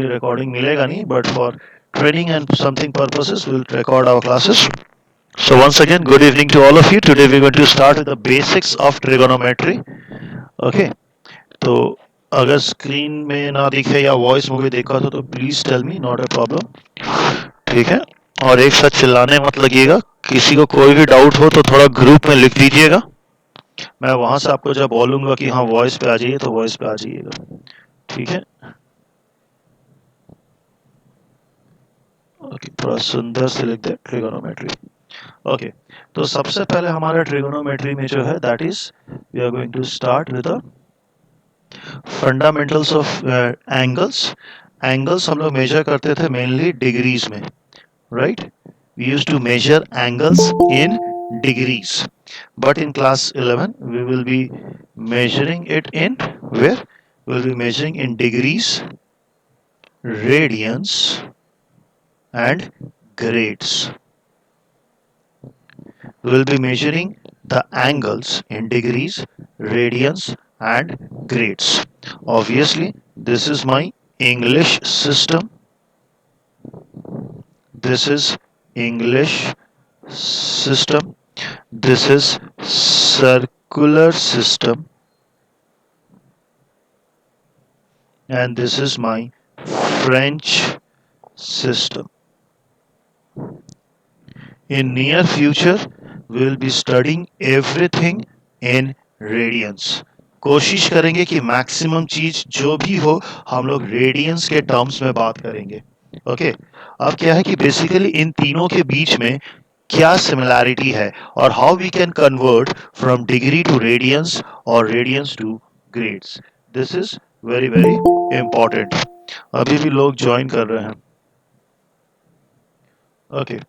recording मिलेगा नहीं, but for training and something purposes we'll record our classes. So once again, good evening to all of you. Today we're going to start with the basics of trigonometry. Okay, तो अगर screen में ना दिखे या voice movie देखा तो please tell me, not a problem. ठीक है, और एक साथ चिल्लाने मत लगिएगा. किसी को कोई भी डाउट हो तो थोड़ा ग्रुप में लिख दीजिएगा. मैं वहां से आपको जब बोलूंगा कि हाँ वॉइस पे आ जाइए तो वॉइस पे आ जाइएगा. ठीक है. ओके, थोड़ा सुंदर से लिख दे ट्रिगोनोमेट्री. ओके, तो सबसे पहले हमारा ट्रिगोनोमेट्री में जो है that is we are going to start with the fundamentals of angles. Angles हम लोग मेजर करते थे मेनली डिग्रीज में, right. We use to measure angles in degrees, but in class 11 we will be measuring it in where we'll be measuring in degrees, radians and grades. We will be measuring the angles in degrees, radians and grades. Obviously, this is my English system. This is English system. This is circular system. And this is my French system. In near future, we will be studying everything in radians. कोशिश करेंगे कि maximum चीज जो भी हो हम लोग radiance के टर्म्स में बात करेंगे. ओके, अब क्या है कि बेसिकली इन तीनों के बीच में क्या सिमिलैरिटी है और how we can convert from degree to radians और radians to grads. This is very very important. अभी भी लोग ज्वाइन कर रहे हैं. Okay,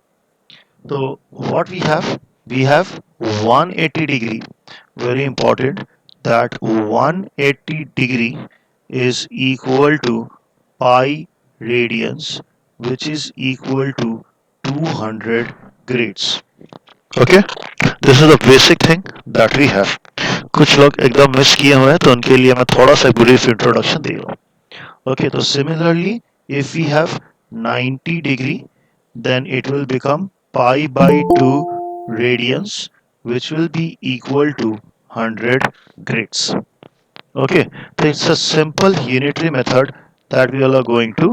so what we have 180 degree. Very important that 180 degree is equal to pi radians, which is equal to 200 grades. Okay, this is the basic thing that we have. कुछ लोग एकदम miss किए हुए हैं तो उनके लिए मैं थोड़ा सा ब्रीफ इंट्रोडक्शन दे रहा हूँ. Okay, so similarly, if we have 90 degree, then it will become pi by 2 radians, which will be equal to 100 grades. Okay, so it's a simple unitary method that we all are going to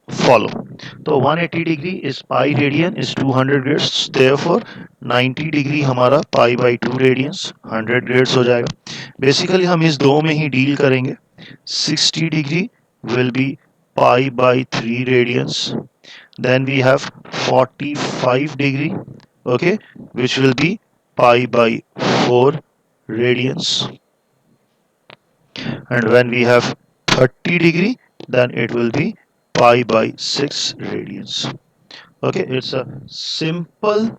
follow. So 180 degree is pi radian is 200 grades. Therefore 90 degree हमारा pi by 2 radians 100 grades हो जाएगा. Basically हम इस दो में ही deal करेंगे. 60 degree will be pi by 3 radians. Then we have 45 degree, okay, which will be pi by 4 radians. And when we have 30 degree, then it will be pi by 6 radians. Okay, it's a simple,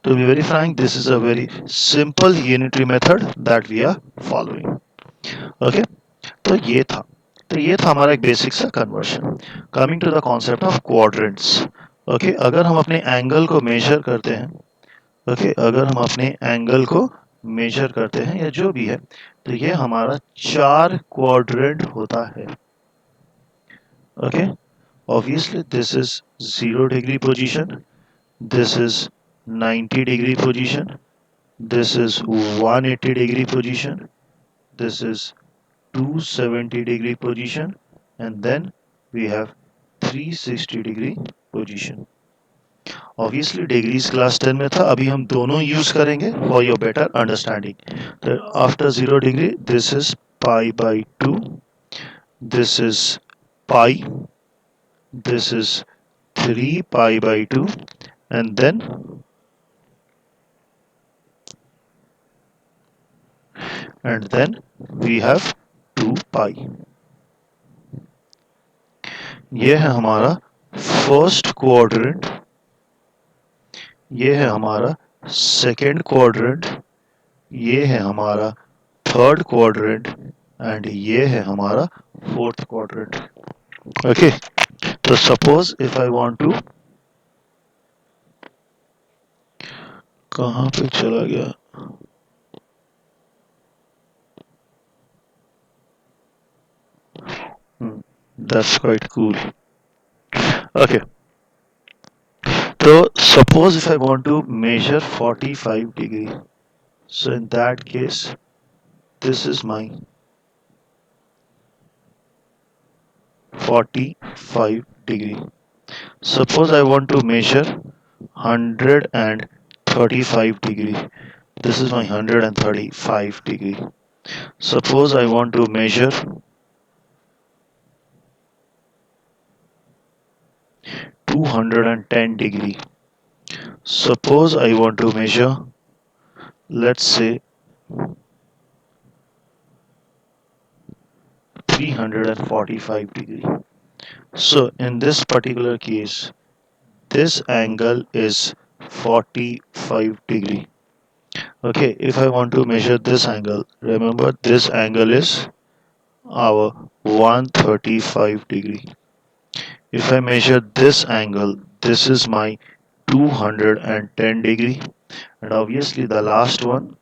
to be very frank, this is a very simple unitary method that we are following. Okay, तो ये था हमारा एक basic सा conversion. Coming to the concept of quadrants. Okay, अगर हम अपने angle को मेजर करते हैं, ओके, अगर हम अपने एंगल को मेजर करते हैं या जो भी है, तो ये हमारा 4 क्वाड्रेंट होता है. Okay, obviously this is 0 degree position, this is 90 degree position, this is 180 degree position, this is 270 degree position, and then we have 360 degree position. Obviously degrees class 10 में था, अभी हम दोनों यूज करेंगे फॉर योर बेटर अंडरस्टैंडिंग. तो after 0 degree this is pi by 2, this is pi, this is 3 pi by 2, and then we have 2 pi. ये है हमारा फर्स्ट क्वाड्रेंट, ये है हमारा सेकेंड क्वाड्रेंट, ये है हमारा थर्ड क्वाड्रेंट एंड ये है हमारा फोर्थ क्वाड्रेंट. ओके, तो suppose if I want to, कहाँ पे चला गया, That's quite cool. Okay, so suppose if I want to measure 45 degree, so in that case, this is my 45 degree. Suppose I want to measure 135 degree. This is my 135 degree. Suppose I want to measure 210 degree. Suppose I want to measure, let's say, 345 degree. So in this particular case, this angle is 45 degree. Okay, if I want to measure this angle, remember this angle is our 135 degree. If I measure this angle, this is my 210 degree, and obviously the last one,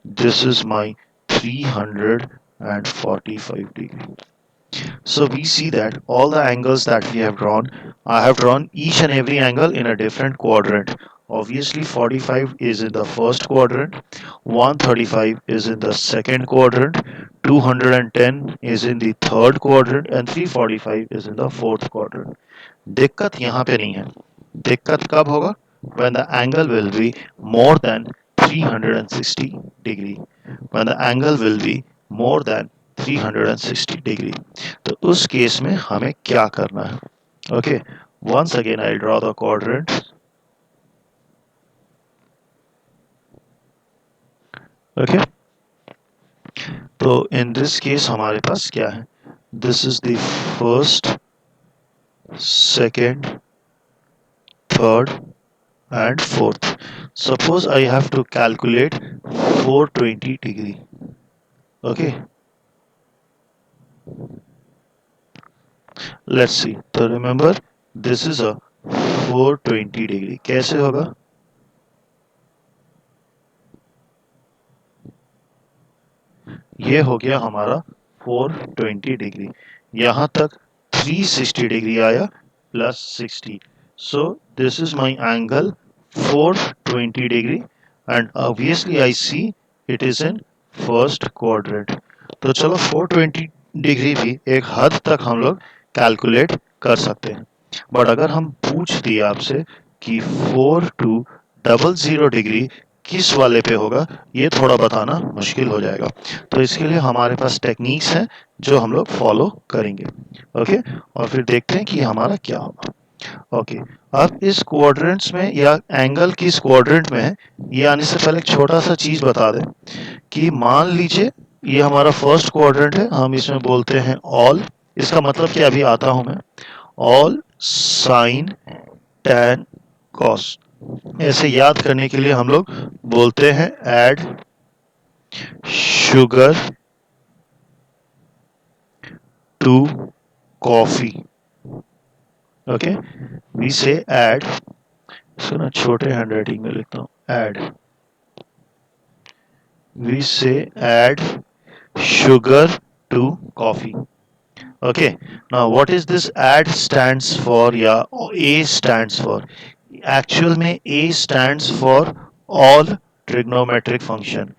this is my 345 degree. So we see that all the angles that we have drawn, I have drawn each and every angle in a different quadrant. Obviously 45 is in the first quadrant, 135 is in the second quadrant, 210 is in the third quadrant, and 345 is in the fourth quadrant. दिक्कत यहाँ पे नहीं है. दिक्कत कब होगा? When the angle will be more than 360 degree. When the angle will be more than 360 degree. तो उस केस में हमें क्या करना है? Okay, once again I'll draw the quadrant. Okay, तो in this case हमारे पास क्या है? This is the first, second, third, and fourth. Suppose I have to calculate 420 degree. Okay, let's see. So remember, this is a 420 degree. कैसे होगा? ये हो गया हमारा 420 डिग्री. यहाँ तक 360 डिग्री आया plus 60. So this is my angle 420 degree, and obviously I see it is in first quadrant. तो चलो 420 डिग्री भी एक हद तक हम लोग कैलकुलेट कर सकते हैं. बट अगर हम पूछ दिए आपसे कि 4200 डिग्री किस वाले पे होगा, ये थोड़ा बताना मुश्किल हो जाएगा. तो इसके लिए हमारे पास टेक्निक्स हैं जो हम लोग फॉलो करेंगे. ओके, और फिर देखते हैं कि हमारा क्या होगा. ओके, अब इस क्वाड्रेंट्स में या एंगल किस क्वाड्रेंट में है, ये आने से पहले एक छोटा सा चीज बता दें कि मान लीजिए ये हमारा फर्स्ट क्वाड्रेंट है, हम इसमें बोलते हैं ऑल. इसका मतलब क्या अभी आता हूं मैं. All sign tan cos. ऐसे याद करने के लिए हम लोग बोलते हैं add sugar to coffee. Okay, we say add. इसको ना छोटे हैंडराइटिंग में लिखता हूँ. Add. We say add sugar to coffee. Okay, now what is this add stands for या A stands for? Actual में A stands for all trigonometric function.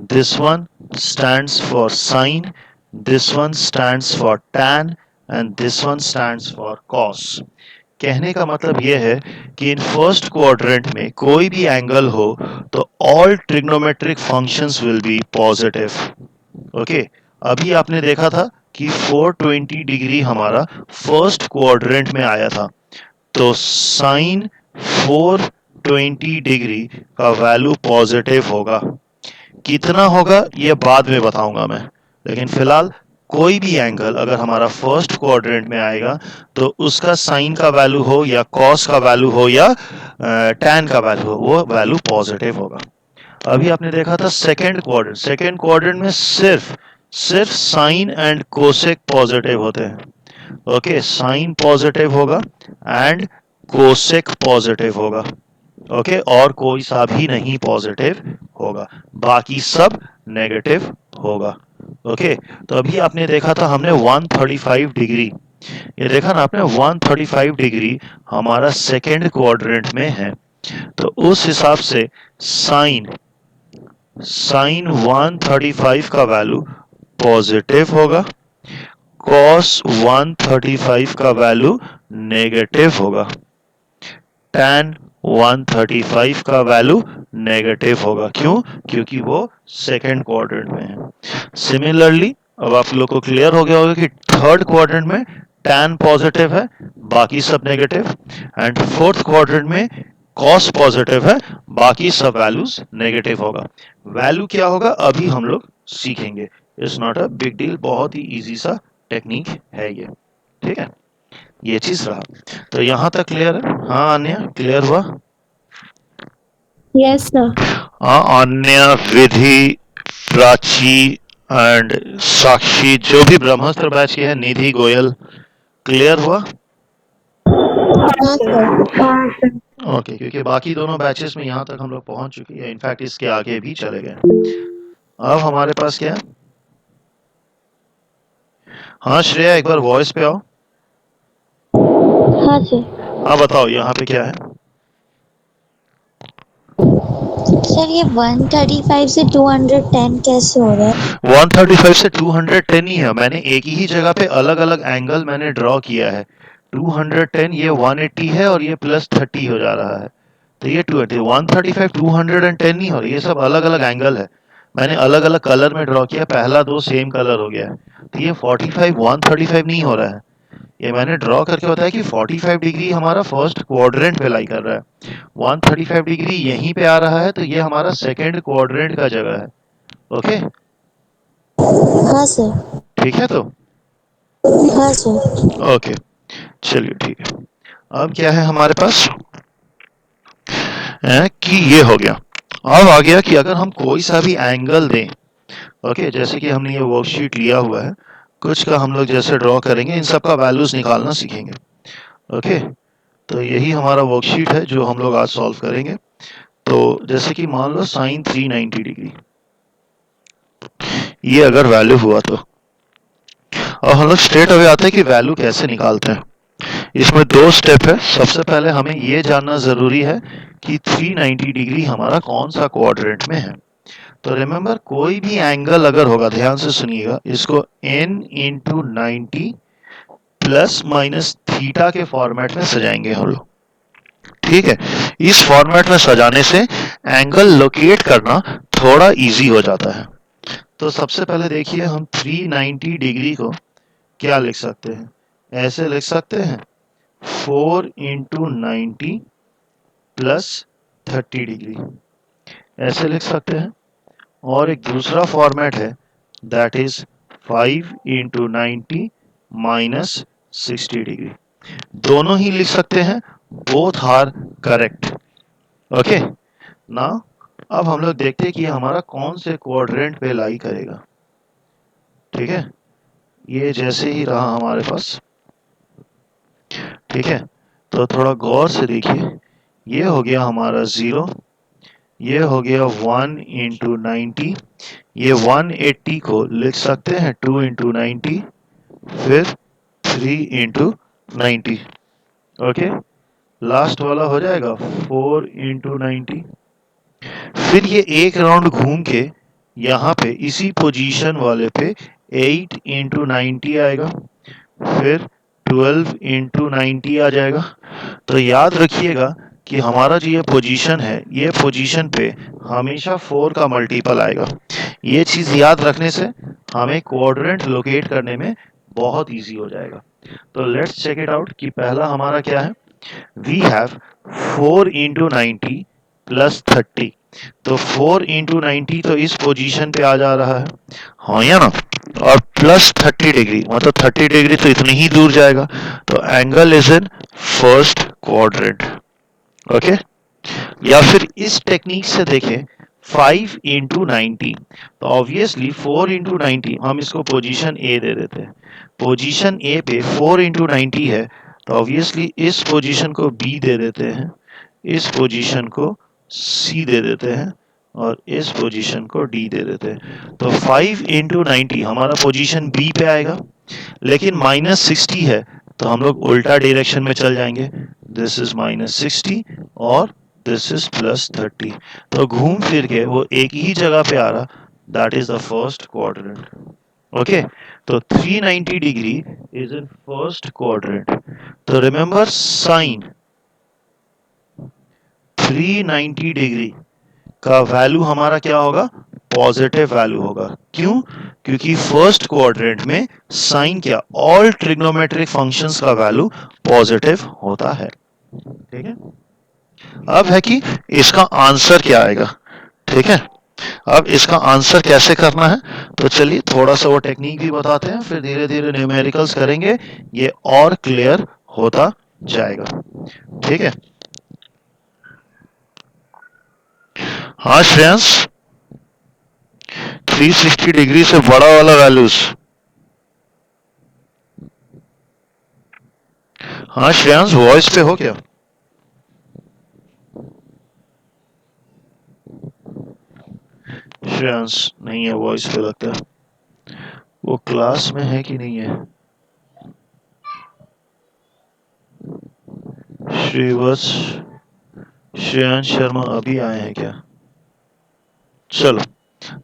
This one stands for sine, this one stands for tan, and this one stands for cos. कहने का मतलब यह है कि इन first quadrant में कोई भी एंगल हो तो all trigonometric functions will be positive. Okay, अभी आपने देखा था कि 420 डिग्री हमारा फर्स्ट क्वाड्रेंट में आया था, तो साइन 420 डिग्री का वैल्यू पॉजिटिव होगा. कितना होगा ये बाद में बताऊंगा मैं, लेकिन फिलहाल कोई भी एंगल अगर हमारा फर्स्ट क्वाड्रेंट में आएगा तो उसका साइन का वैल्यू हो या कॉस का वैल्यू हो या टैन का वैल्यू हो, वो वैल्यू पॉजिटिव होगा. अभी आपने देखा था सेकेंड क्वाड्रेंट में सिर्फ साइन एंड कोसेक पॉजिटिव होते हैं. ओके, साइन पॉजिटिव होगा एंड कोसेक पॉजिटिव होगा. ओके, और कोई सा भी नहीं पॉजिटिव होगा, बाकी सब नेगेटिव होगा. ओके, तो अभी आपने देखा था हमने 135 डिग्री, ये देखा ना आपने 135 डिग्री हमारा सेकेंड क्वाड्रेंट में है। तो उस हिसाब से साइन साइन 135 का वैल्यू पॉजिटिव होगा, कॉस 135 का वैल्यू नेगेटिव होगा, tan 135 का वैल्यू नेगेटिव होगा। क्यों? क्योंकि वो सेकेंड क्वाड्रेंट में है। सिमिलरली अब आप लोग को क्लियर हो गया होगा कि थर्ड क्वाड्रेंट में tan पॉजिटिव है, बाकी सब नेगेटिव, एंड फोर्थ क्वाड्रेंट में cos पॉजिटिव है, बाकी सब वैल्यूज नेगेटिव होगा। वैल्यू क्या होगा अभी हम लोग सीखेंगे, it's not a big deal, बहुत ही इजी सा टेक्निक है ये, ठीक है। ये चीज रहा, तो यहाँ तक क्लियर है? हाँ अन्य क्लियर हुआ? Yes sir. हाँ, अन्य, विधि, प्राची एंड साक्षी, जो भी ब्रह्मास्त्र बैच की है, निधि, गोयल, क्लियर हुआ? हाँ सर। ओके, क्योंकि बाकी दोनों बैचेस में यहाँ तक हम लोग पहुंच चुके हैं, इनफैक्ट इसके आगे भी चले गए। अब हमारे पास क्या है? हाँ श्रेया, एक बार वॉइस पे आओ। हाँ सर। हाँ बताओ यहाँ पे क्या है? सर ये 135 से 210 कैसे हो रहा है? 135 से 210 ही है, मैंने एक ही जगह पे अलग अलग एंगल मैंने ड्रॉ किया है। 210 ये 180 है और ये प्लस 30 हो जा रहा है, तो ये 135 210 नहीं हो रहा, ये सब अलग अलग एंगल है। मैंने अलग अलग कलर में ड्रॉ किया, पहला दो सेम कलर हो गया है, तो ये 45 135 नहीं हो रहा है। ये मैंने ड्रॉ करके बताया कि 45 डिग्री हमारा फर्स्ट क्वाड्रेंट पे लाई कर रहा है, 135 डिग्री यहीं पे आ रहा है, तो ये हमारा सेकेंड क्वाड्रेंट का जगह है। ओके, हाँ सर। ठीक है तो। हाँ सर। ओके, चलिए ठीक है। अब क्या है हमारे पास है कि ये हो गया। अब आ गया कि अगर हम कोई सा भी एंगल दें, ओके, जैसे कि हमने ये वर्कशीट लिया हुआ है, कुछ का हम लोग जैसे ड्रॉ करेंगे, इन सब का वैल्यूज निकालना सीखेंगे। ओके, तो यही हमारा वर्कशीट है जो हम लोग आज सॉल्व करेंगे। तो जैसे कि मान लो साइन 390 डिग्री, ये अगर वैल्यू हुआ तो अब हम लोग स्ट्रेट अवे आते हैं कि वैल्यू कैसे निकालते हैं। इसमें दो स्टेप है। सबसे पहले हमें ये जानना जरूरी है कि 390 डिग्री हमारा कौन सा क्वाड्रेंट में है। तो रिमेंबर, कोई भी एंगल अगर होगा, ध्यान से सुनिएगा, इसको n into 90 plus minus theta के फॉर्मेट में सजाएंगे हम लोग, ठीक है। इस फॉर्मेट में सजाने से एंगल लोकेट करना थोड़ा इजी हो जाता है। तो सबसे पहले देखिए, हम 390 डिग्री को क्या लिख सकते हैं? ऐसे लिख सकते हैं 4 इंटू 90 प्लस 30 डिग्री, ऐसे लिख सकते हैं। और एक दूसरा फॉर्मेट है, that is 5 into 90 minus 60 degree, दोनों ही लिख सकते हैं, बोथ आर करेक्ट। ओके, ना अब हम लोग देखते हैं कि हमारा कौन से क्वाड्रेंट पे लाई करेगा, ठीक है। ये जैसे ही रहा हमारे पास, ठीक है, तो थोड़ा गौर से देखिए, ये हो गया हमारा 0, ये हो गया 1 इंटू 90, ये 180 को लिख सकते हैं 2 इंटू 90, फिर 3 इंटू 90। ओके, लास्ट वाला हो जाएगा 4 इंटू 90, फिर ये एक राउंड घूम के यहाँ पे इसी पोजीशन वाले पे 8 इंटू 90 आएगा, फिर 12 इंटू 90 आ जाएगा। तो याद रखिएगा कि हमारा जो ये पोजीशन है, ये पोजीशन पे हमेशा 4 का मल्टीपल आएगा। ये चीज़ याद रखने से हमें क्वाड्रेंट लोकेट करने में बहुत इजी हो जाएगा। तो लेट्स चेक इट आउट कि पहला हमारा क्या है। वी हैव 4 इंटू 90 प्लस 30, तो 4 इंटू 90 तो इस पोजीशन पे आ जा रहा है, हाँ या ना, और प्लस 30 डिग्री, मतलब 30 डिग्री तो इतनी ही दूर जाएगा, तो angle is in first quadrant. Okay, या फिर इस टेक्निक से देखें 5 इंटू 90, तो ऑब्वियसली 4 इंटू 90, हम इसको पोजीशन ए दे देते हैं, पोजीशन ए पे 4 इंटू 90 है, तो ऑब्वियसली इस पोजीशन को बी दे देते हैं, इस पोजीशन को सी दे देते हैं, और इस पोजीशन को डी दे देते हैं। तो 5 इंटू 90 हमारा पोजीशन बी पे आएगा, लेकिन -60 है तो हम लोग उल्टा डायरेक्शन में चल जाएंगे। दिस इज -60 और दिस इज +30, तो घूम फिर के वो एक ही जगह पे आ रहा, that is the first quadrant. Okay, तो 390 degree is in first quadrant. तो रिमेंबर साइन 390 डिग्री का वैल्यू हमारा क्या होगा, पॉजिटिव वैल्यू होगा। क्यों? क्योंकि फर्स्ट क्वाड्रेंट में साइन क्या, ऑल ट्रिग्नोमेट्रिक फंक्शंस का वैल्यू पॉजिटिव होता है। ठीक है, अब है कि इसका आंसर क्या आएगा। ठीक है, अब इसका आंसर कैसे करना है, तो चलिए थोड़ा सा वो टेक्निक भी बताते हैं, फिर धीरे धीरे न्यूमेरिकल्स करेंगे, ये और क्लियर होता जाएगा। ठीक है, हाँ श्रेयांश, 360 डिग्री से बड़ा वाला वैल्यूज। हाँ श्रेयांश, वॉइस पे हो क्या? श्रेयांश नहीं है वॉइस पे, लगता है वो क्लास में है कि नहीं है। श्रीवत्स, श्रेयांश शर्मा अभी आए हैं क्या? चलो,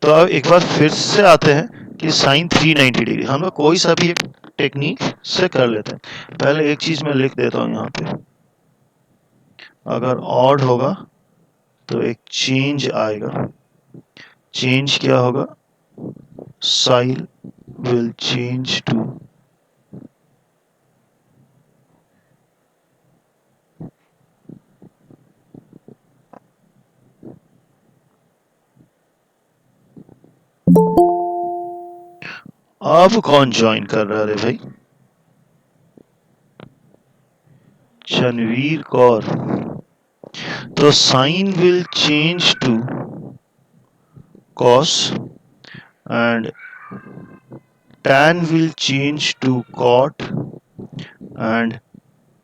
तो अब एक बार फिर से आते हैं कि साइन 390 डिग्री हम लोग कोई सा भी एक टेक्निक से कर लेते हैं। पहले एक चीज मैं लिख देता हूं यहाँ पे, अगर ऑड होगा तो एक चेंज आएगा। चेंज क्या होगा, साइन विल चेंज टू अब कौन ज्वाइन कर रहा है भाई? चनवीर कौर। तो sine will change to cos and tan will change to cot and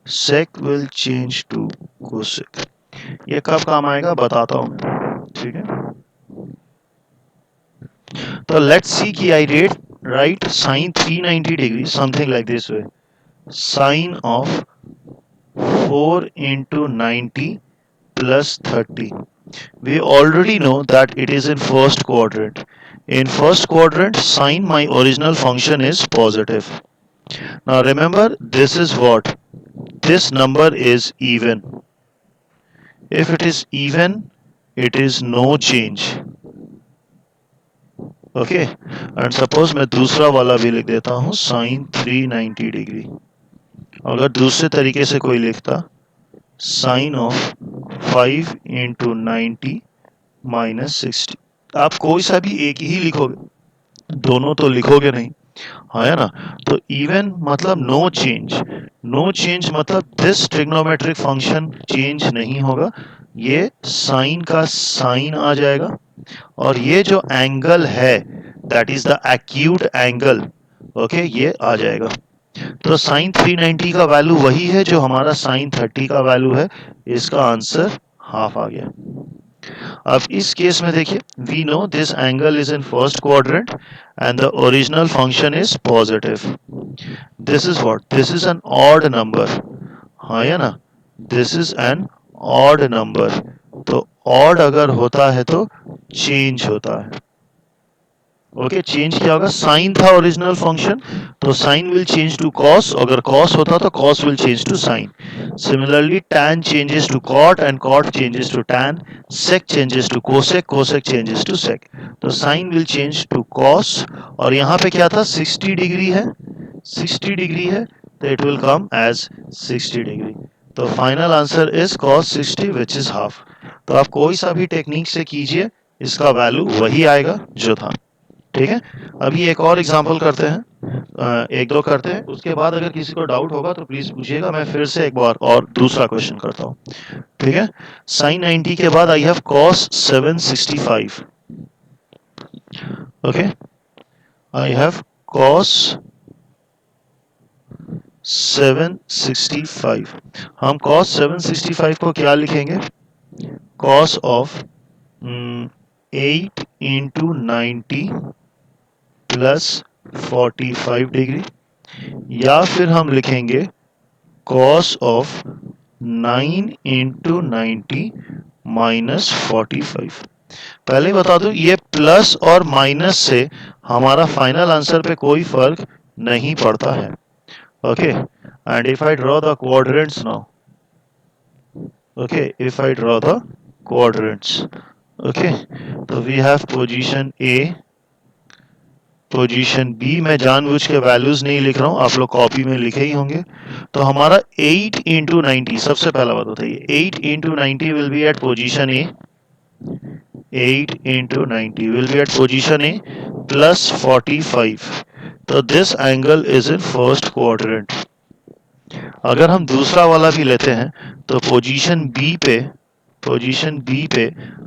sec will change to cosec। ये कब काम आएगा बताता हूं मैं। ठीक है, तो लेट्स सी कि I write sine 390 degree something like this way, sine of 4 into 90 plus 30। We already know that it is in first quadrant. In first quadrant, sine my original function is positive. Now remember, this is what? This number is even. If it is even, it is no change. Okay, and suppose मैं दूसरा वाला भी लिख देता हूँ, sign 390 degree. अगर दूसरे तरीके से कोई लिखता, साइन ऑफ 5 into 90 minus 60। आप कोई सा भी एक ही लिखोगे, दोनों तो लिखोगे नहीं, हाँ है ना। तो इवन मतलब नो चेंज, नो चेंज मतलब दिस ट्रिग्नोमेट्रिक फंक्शन चेंज नहीं होगा, ये साइन का साइन आ जाएगा, और ये जो एंगल है that is the acute angle, okay, ये आ जाएगा। तो साइन 390 का वैल्यू वही है जो हमारा साइन 30 का वैल्यू है, इसका आंसर हाफ आ गया। अब इस केस में देखिए, we know this angle is in first quadrant and the original function is positive. This is what, this is an odd number, हाँ या ना, this is an odd number. तो ऑड अगर होता है तो चेंज होता है। ओके, चेंज क्या होगा, साइन था ओरिजिनल फंक्शन तो sine will change to cos, अगर कॉस होता तो cos will change to sine. Similarly tan changes to cot and cot changes to tan, sec changes to cosec, cosec changes to sec। तो sine will change to cos, और यहाँ पे क्या था, 60 degree है, 60 डिग्री है तो it will come as 60 degree. तो final answer is cos 60 which is half. तो आप कोई सा भी टेक्निक से कीजिए, इसका वैल्यू वही आएगा जो था। ठीक है, अभी एक और एग्जांपल करते हैं, एक दो करते हैं, उसके बाद अगर किसी को डाउट होगा तो प्लीज पूछिएगा, मैं फिर से एक बार और दूसरा क्वेश्चन करता हूँ। ठीक है, साइन 90 के बाद I have cos 765। Okay, I have cos 765। हम cos 765 को क्या लिखेंगे, cos of 8 into 90 plus 45 degree, या फिर हम लिखेंगे cos ऑफ 9 इंटू 90 माइनस 45। पहले ही बता दूं, ये प्लस और माइनस से हमारा फाइनल आंसर पे कोई फर्क नहीं पड़ता है। Okay, and if I draw the quadrants now, okay, if I draw the quadrants, okay, तो we have position A, position B. मैं जानबूझ के वैल्यूज नहीं लिख रहा हूँ, आप लोग कॉपी में लिखे ही होंगे। तो हमारा 8 इंटू 90, सबसे पहला बात बताइए, 8 into 90 will be at position A, 8 into 90 will be at position A plus 45। तो this angle is in first quadrant. अगर हम दूसरा वाला भी लेते हैं तो पोजीशन बी पे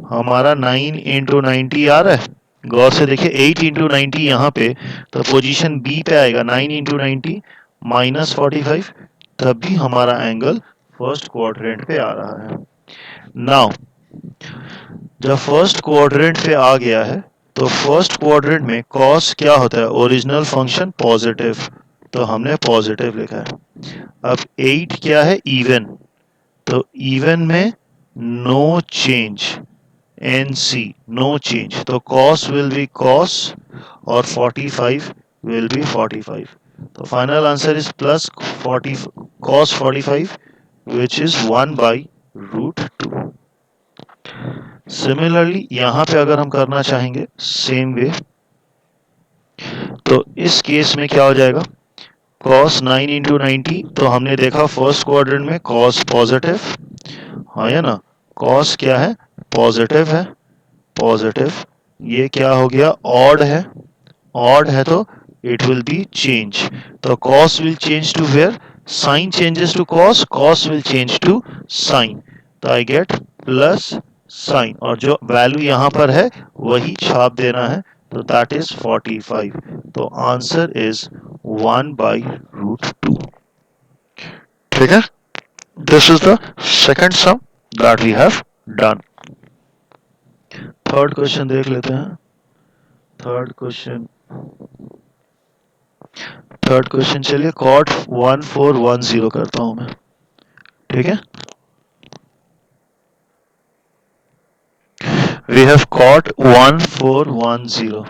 हमारा 9 इंटू 90 आ रहा है। गौर से देखिए, 8 इंटू 90 यहाँ पे, तो पोजीशन बी पे आएगा 9 इंटू 90 माइनस 45, तब भी हमारा एंगल फर्स्ट क्वाड्रेंट पे आ रहा है। नाउ जब फर्स्ट क्वाड्रेंट पे आ गया है तो फर्स्ट क्वाड्रेंट में कॉस क्या होता है, ओरिजिनल फंक्शन पॉजिटिव, तो हमने पॉजिटिव लिखा है। अब 8 क्या है, इवन, तो इवन में no change, NC, no change, तो cos विल बी cos और 45 विल बी 45। तो final answer is plus 40 cos 45 which is 1/√2। Similarly यहाँ पे अगर हम करना चाहेंगे सेम वे, तो इस केस में क्या हो जाएगा, cos 9 इंटू 90, तो हमने देखा फर्स्ट क्वाड्रेंट में cos पॉजिटिव, हाँ या ना, cos क्या है, पॉजिटिव है, पॉजिटिव। ये क्या हो गया, ऑड है तो इट विल बी चेंज, तो cos will change to where, sine changes to cos will change to sine, तो आई गेट प्लस साइन, और जो वैल्यू यहाँ पर है वही छाप देना है, तो दैट इज 45। तो आंसर इज 1/√2। ठीक है, this is the second sum that we have done. Third question देख लेते हैं। थर्ड क्वेश्चन चलिए कॉट 1410 करता हूं मैं, ठीक है। We have cot 1410,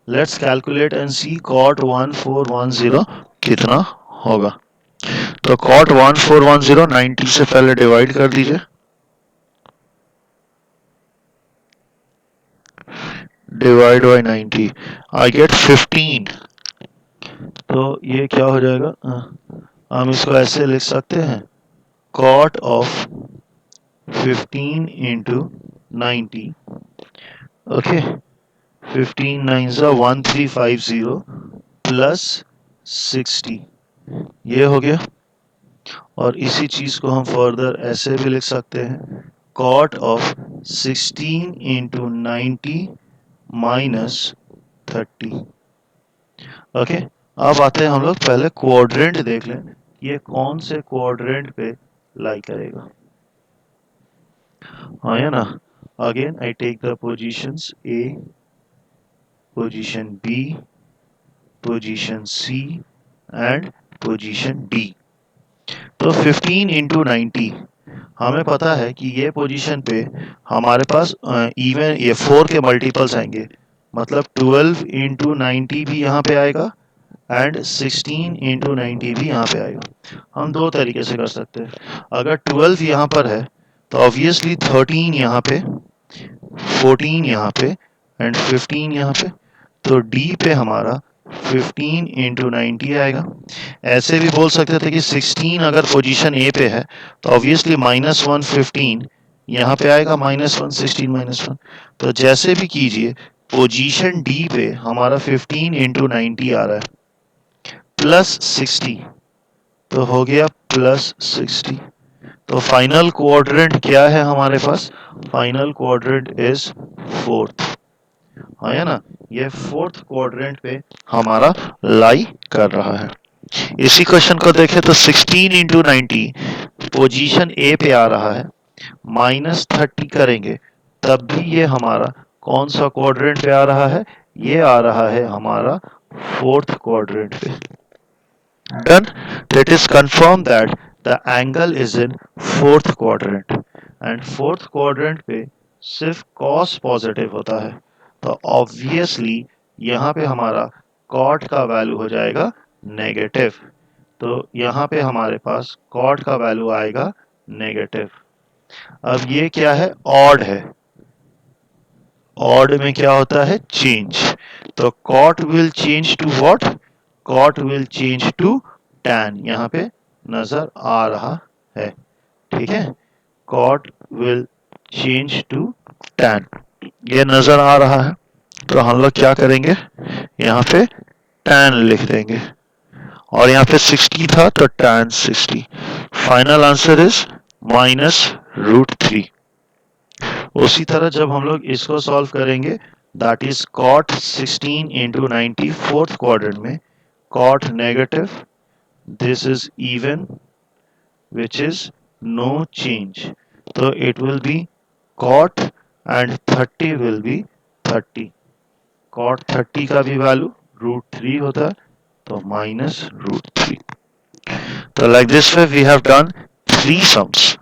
let's calculate and see cot 1410 कितना होगा। तो कॉट 1410 90 से पहले डिवाइड कर दीजिए, डिवाइड बाई 90, आई गेट 15। तो ये क्या हो जाएगा, हम इसको ऐसे लिख सकते हैं, cot of 15 into 90, okay, 15 9 1350 plus 60, ये हो गया। और इसी चीज को हम फर्दर ऐसे भी लिख सकते हैं, cot of 16 into 90 minus 30। Okay, अब आते हैं हम लोग, पहले क्वाड्रेंट देख लें, ये कौन से क्वाड्रेंट पे लाई करेगा, हाँ या ना। Again I take the positions A, position B, position C and position D. तो 15 इंटू 90, हमें पता है कि ये पोजीशन पे हमारे पास इवन ये 4 के मल्टीपल्स आएंगे, मतलब 12 इंटू 90 भी यहाँ पे आएगा एंड 16 इंटू 90 भी यहाँ पे आएगा। हम दो तरीके से कर सकते हैं, अगर 12 यहाँ पर है तो ऑब्वियसली 13 यहाँ पे, 14 यहाँ पे एंड 15 यहाँ पे, तो डी पे हमारा 15 इंटू 90 आएगा। ऐसे भी बोल सकते थे कि 16 अगर पोजीशन ए पे है तो ऑब्वियसली -1 15 यहाँ पे आएगा, -1 16 -1, तो जैसे भी कीजिए पोजीशन डी पे हमारा 15 इंटू 90 आ रहा है प्लस 60, तो हो गया प्लस 60। तो फाइनल क्वाड्रेंट क्या है हमारे पास, फाइनल क्वाड्रेंट इज फोर्थ, हाँ है ना, ये फोर्थ क्वाड्रेंट पे हमारा लाई कर रहा है। इसी क्वेश्चन को देखें तो 16 इंटू 90 पोजीशन ए पे आ रहा है, -30 करेंगे तब भी ये हमारा कौन सा क्वाड्रेंट पे आ रहा है? ये आ रहा है हमारा फोर्थ क्वाड्रेंट पे। Done. It is confirmed that the angle is in fourth quadrant and fourth quadrant पे सिर्फ cos पॉजिटिव होता है, तो ऑब्वियसली यहाँ पे हमारा cot का वैल्यू हो जाएगा नेगेटिव। तो यहाँ पे हमारे पास cot का वैल्यू आएगा नेगेटिव। अब ये क्या है? ऑड है। ऑड में क्या होता है? चेंज। तो cot will change to what? cot will change to tan। यहाँ पे नजर आ रहा है, ठीक है? cot will change to tan, ये नजर आ रहा है। तो हम लोग क्या करेंगे? यहाँ पे tan लिख देंगे और यहाँ पे 60 था तो tan 60। Final answer is -√3। उसी तरह जब हम लोग इसको सॉल्व करेंगे, that is cot 16 into 90 fourth quadrant में, cot negative, this is even which is no change, so it will be cot and 30 will be 30। cot 30 का भी वैल्यू √3 होता है, तो -√3। तो like this way we have done 3 sums.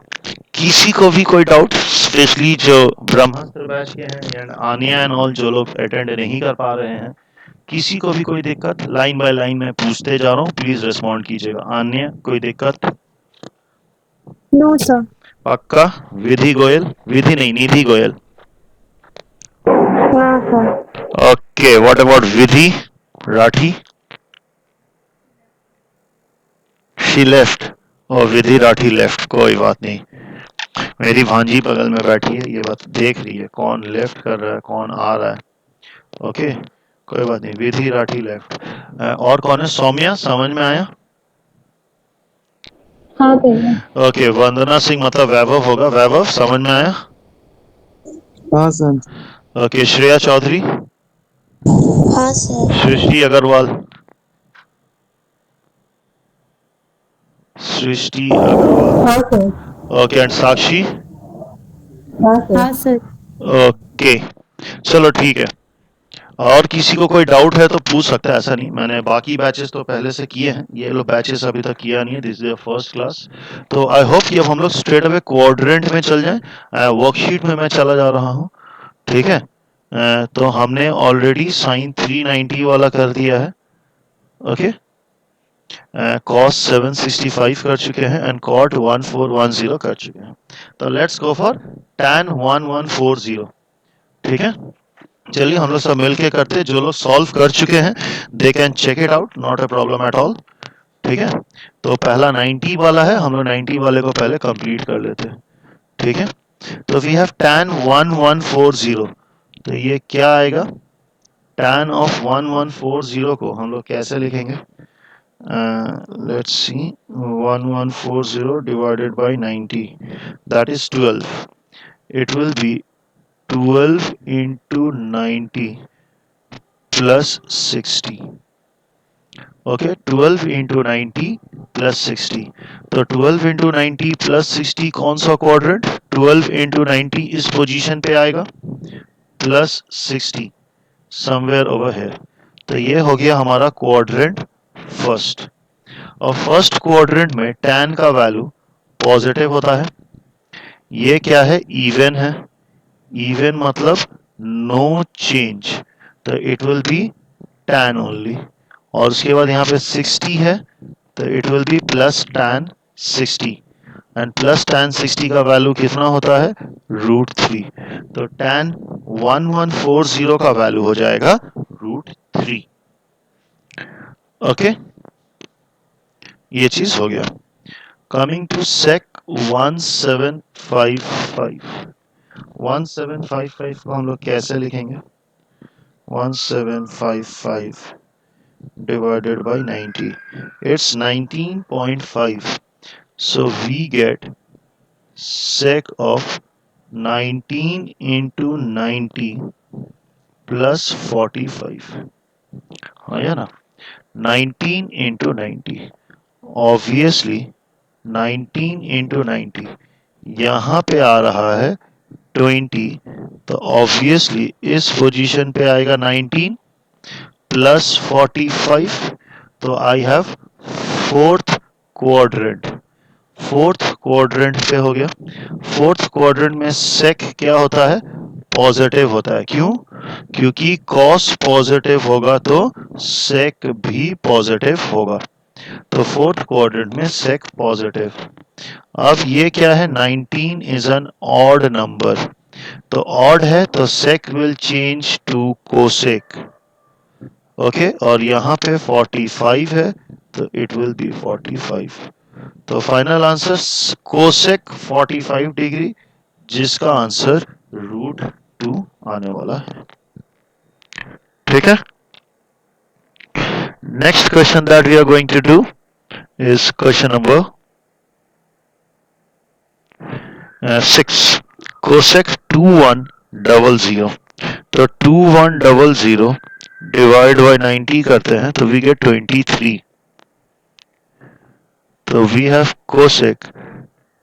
किसी को भी कोई डाउट, स्पेशली जो ब्रह्मास्त्र बैच के हैं एंड आनिया एंड ऑल जो लोग अटेंड नहीं कर पा रहे हैं, किसी को भी कोई दिक्कत? लाइन बाय लाइन में पूछते जा रहा हूँ, प्लीज रिस्पॉन्ड कीजिएगा। आन्या, कोई दिक्कत? No sir. पक्का? विधि गोयल, विधि नहीं, निधि गोयल। हाँ sir. Okay, what about Vidhi Rathi? She left. और विधि राठी लेफ्ट, कोई बात नहीं। मेरी भांजी बगल में बैठी है, ये बात देख रही है कौन लेफ्ट कर रहा है, कौन आ रहा है। ओके, कोई बात नहीं, विधि राठी लेफ्ट। और कौन है? सौम्या, समझ में आया? हाँ भैया। ओके, वंदना सिंह मतलब वैभव होगा। वैभव, समझ में आया? हाँ सर। ओके, श्रेया चौधरी? हाँ सर। सृष्टि अग्रवाल? सृष्टि अग्रवाल। हाँ सर। ओके, एंड साक्षी? हाँ सर। ओके, चलो ठीक है। और किसी को कोई डाउट है तो पूछ सकता है, ऐसा नहीं। मैंने बाकी बैचेस तो पहले से किए हैं, ये लोग बैचेस अभी तक किया नहीं है, दिस इज फर्स्ट क्लास। तो आई होप कि अब हम लोग स्ट्रेट अवे क्वाड्रेंट में चल जाएं। वर्कशीट में मैं चला जा रहा हूँ, ठीक है? तो हमने ऑलरेडी साइन 390 वाला कर दिया है, ओके? कॉस 765 कर चुके हैं एंड कॉट 1410 कर चुके हैं। तो लेट्स गो फॉर tan 1140, ठीक है? चलिए हम लोग सब मिलके करते हैं। जो लोग सॉल्व कर चुके हैं they can check it out, not a problem at all, ठीक है? तो पहला 90 वाला है, हम लोग 90 वाले को पहले कंप्लीट कर लेते हैं, ठीक है? तो वी हैव tan 1140, तो ये क्या आएगा? tan ऑफ 1140 को हम लोग कैसे लिखेंगे? Let's see, 1140 divided by 90, that is 12। It will be 12 into 90 plus 60। Okay, 12 into 90 plus 60। तो 12 into 90 plus 60 कौन सा क्वाड्रेंट? 12 into 90 इस पोजीशन पे आएगा, प्लस 60 समवेयर ओवर हियर। तो ये हो गया हमारा क्वाड्रेंट फर्स्ट। और फर्स्ट क्वाड्रेंट में tan का वैल्यू पॉजिटिव होता है। ये क्या है? इवन है। इवन मतलब नो चेंज, तो it will B tan only. और उसके बाद यहाँ पे 60 है, तो it will B plus tan 60 and plus tan 60 का वैल्यू कितना होता है? √3। तो tan 1140 का वैल्यू हो जाएगा √3। ओके, ये चीज हो गया। कमिंग टू सेक 1755। 1755 को हम लोग कैसे लिखेंगे? 1755 divided by 90, it's 19.5, so we get sec of 19 into 90 plus 45, हाँ या ना? 19 into 90, ऑब्वियसली 19 into 90 यहाँ पे आ रहा है 20, तो ऑब्वियसली इस पोजीशन पे आएगा 19 प्लस 45, तो I have fourth quadrant. Fourth quadrant पे हो गया। फोर्थ क्वाड्रेंट में सेक क्या होता है? पॉजिटिव होता है। क्यों? क्योंकि कॉस पॉजिटिव होगा तो सेक भी पॉजिटिव होगा। तो फोर्थ क्वाड्रेंट में सेक पॉजिटिव। अब ये क्या है? 19 इज एन ऑड नंबर, तो ऑड है तो sec will change to cosec. Okay, और यहाँ पे 45 है तो इट विल बी 45। तो फाइनल आंसर कोसेक 45 डिग्री, जिसका आंसर √2 आने वाला है। ठीक है। Next question that we are going to do is question number 6, cosec 2100। तो 2100 डिवाइड बाय 90 करते हैं तो वी गेट 23। तो we have cosec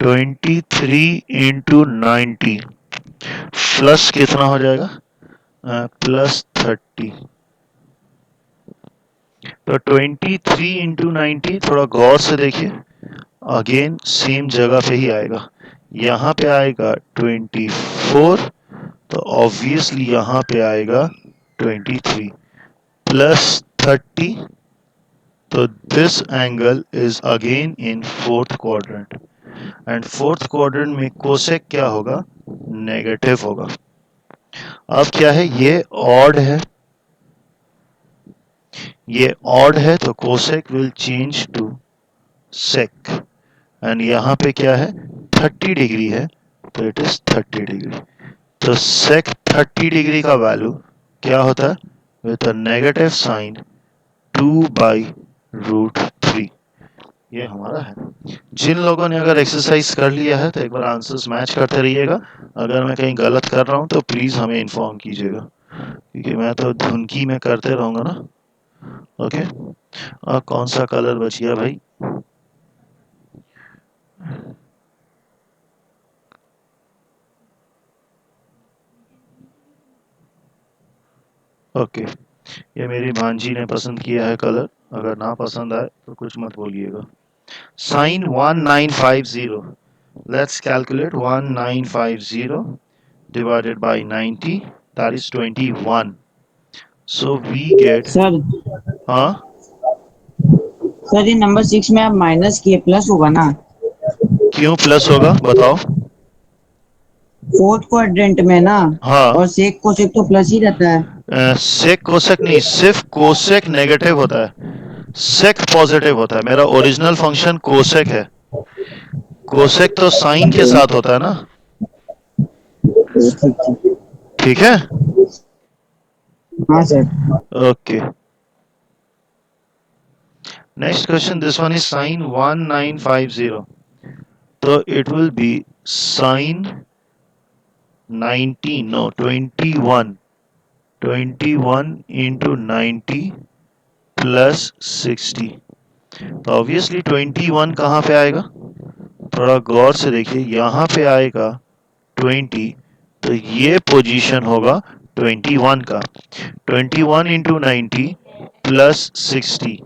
23 into 90 plus कितना हो जाएगा? प्लस 30। तो 23 इंटू 90, थोड़ा गौर से देखिए, अगेन सेम जगह पे ही आएगा। यहाँ पे आएगा 24, तो ऑब्वियसली यहाँ पे आएगा 23 प्लस 30। तो this angle is again in fourth quadrant, and fourth quadrant में कोसेक क्या होगा? नेगेटिव होगा। अब क्या है? ये ऑड है, ये ऑड है तो cosec will change to sec, and यहाँ पे क्या है? 30 डिग्री है तो इट इज 30 डिग्री। तो सेक 30 डिग्री का वैल्यू क्या होता है? With a negative sine 2/√3। ये हमारा है। जिन लोगों ने अगर एक्सरसाइज कर लिया है तो एक बार आंसर्स मैच करते रहिएगा। अगर मैं कहीं गलत कर रहा हूँ तो प्लीज हमें इन्फॉर्म कीजिएगा, क्योंकि मैं तो धुनकी में करते रहूंगा ना। ओके, अब कौन सा कलर बच गया भाई? ओके, ये मेरी भांजी ने पसंद किया है कलर। अगर ना पसंद आए तो कुछ मत बोलिएगा। Sine 1950, let's calculate 1950 divided by 90, that is 21. So we get, sir हाँ, सर ये नंबर 6 में आप माइनस किए प्लस होगा ना? क्यों प्लस होगा बताओ? फोर्थ क्वाड्रेंट में ना, हाँ, और सेक कोसेक तो प्लस ही रहता है। सेक कोसेक नहीं, सिर्फ कोसेक नेगेटिव होता है, सेक पॉजिटिव होता है। मेरा ओरिजिनल फंक्शन कोसेक है। कोसेक तो साइन के साथ होता है ना। ठीक ठीक। ठीक है। हाँ sir. Okay, next question, this one is sine 1950, तो it will be sine 19, no 21 into 90 plus 60। तो ऑब्वियसली 21 कहाँ पे आएगा? थोड़ा गौर से देखिए, यहाँ पे आएगा 20, तो ये पोजीशन होगा 21 का। 21 इंटू 90 प्लस 60,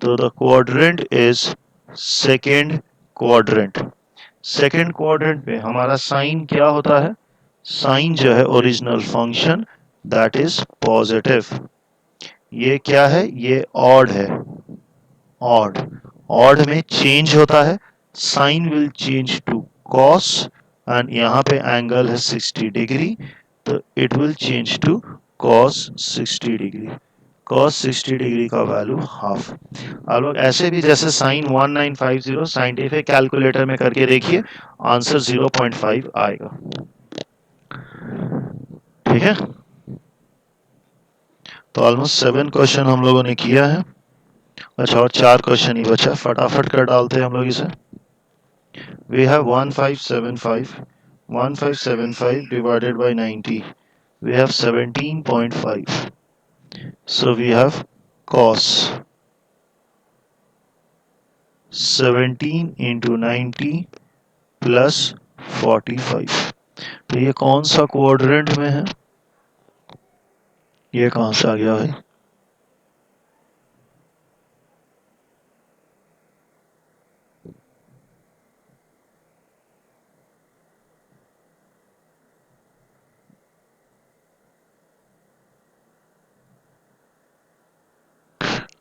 तो the quadrant is second quadrant. Second quadrant पे हमारा साइन क्या होता है? साइन जो है original function, that is positive. ये क्या है? ये ऑड है। ऑड, ऑड में चेंज होता है, sine will change to cos, and यहाँ पे एंगल है 60 डिग्री, तो it will change to cos 60 degree. Cos 60 degree का वैल्यू हाफ। आप लोग ऐसे भी जैसे साइन 1950 साइंटिफिक कैलकुलेटर में करके देखिए, आंसर 0.5 आएगा। ठीक है, तो ऑलमोस्ट 7 क्वेश्चन हम लोगों ने किया है। अच्छा, और 4 क्वेश्चन ही बचा, फटाफट कर डालते हैं हम लोग इसे। We have 1575 divided by 90. We have 17.5. So we have cos 17 into 90 plus 45. तो ये कौन सा क्वाड्रेंट में है? ये कहां से आ गया भाई?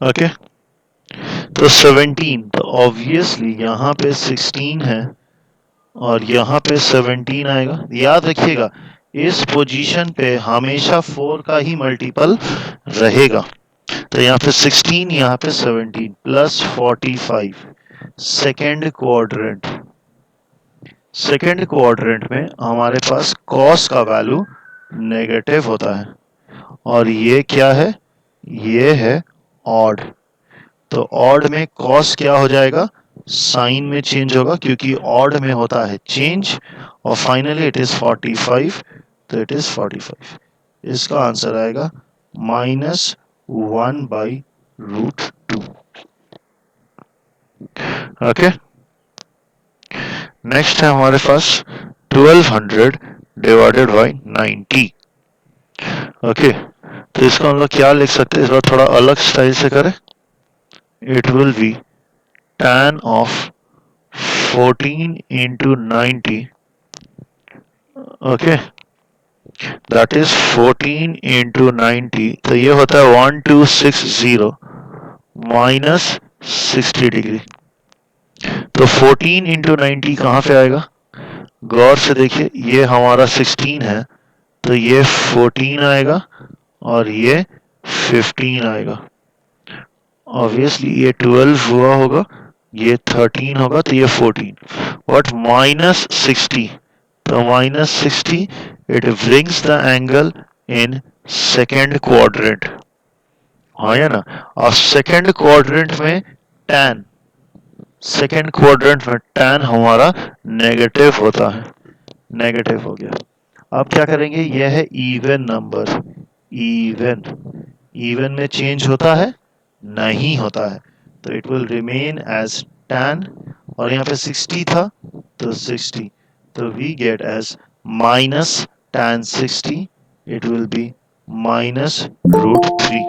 ओके तो 17, तो ऑब्वियसली यहाँ पे 16 है और यहाँ पे 17 आएगा। याद रखिएगा इस पोजीशन पे हमेशा 4 का ही मल्टीपल रहेगा। तो यहाँ पे 16, यहाँ पे 17 plus 45 second quadrant. Second quadrant में हमारे पास कॉस का वैल्यू नेगेटिव होता है और ये क्या है? ये है ऑड। तो ऑड में कॉस क्या हो जाएगा? साइन में चेंज होगा क्योंकि ऑड में होता है चेंज। और फाइनली इट इज 45, तो इट इज 45। इसका आंसर आएगा -1/√2। ओके नेक्स्ट है हमारे पास 1200 डिवाइडेड बाई 90। ओके तो इसका हम लोग क्या लिख सकते हैं? इस बार थोड़ा अलग स्टाइल से करें। It will be tan of 14 into 90. Okay, that is 14 into 90. तो ये होता है 1260 minus 60 डिग्री। तो 14 into 90 कहाँ पे आएगा? गौर से देखिए ये हमारा 16 है तो ये 14 आएगा और ये 15 आएगा। ऑब्वियसली ये 12 हुआ होगा, ये 13 होगा तो ये 14। बट -60, तो -60 it brings the angle in second quadrant. हाँ या ना? और सेकेंड क्वाड्रेंट में tan, सेकेंड क्वाड्रेंट में tan हमारा नेगेटिव होता है। नेगेटिव हो गया। अब क्या करेंगे? यह है इवन नंबर। इवन, इवन में चेंज होता है? नहीं होता है। तो it will remain as tan और यहाँ पे 60 था तो 60, तो we get as -tan 60। It will be -√3।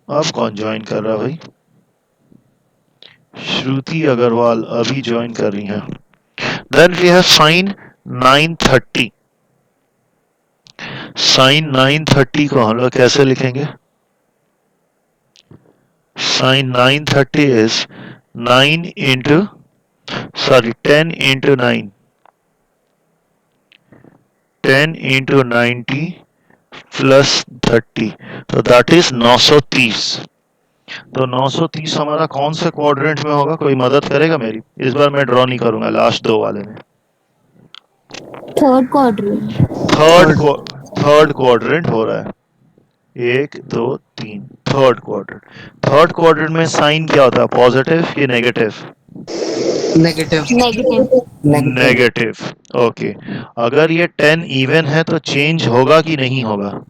अब कौन ज्वाइन कर रहा भाई? श्रुति अग्रवाल अभी ज्वाइन कर रही है। Then we have sine 930। Sine 930 को हम लोग कैसे लिखेंगे? Sin 930 is 10 into 9, 10 into 90 plus 30, तो that is 930। तो 930 हमारा कौन से क्वाड्रेंट में होगा? कोई मदद करेगा मेरी? इस बार मैं ड्रॉ नहीं करूंगा, लास्ट दो वाले में। Third quadrant. थर्ड क्वाड्रेंट हो रहा है। 1 2 3 थर्ड क्वाड्रेंट। थर्ड क्वाड्रेंट में साइन क्या होता है? पॉजिटिव या negative? Negative. Negative. Negative. Okay अगर ये 10 इवन है तो चेंज होगा कि नहीं होगा?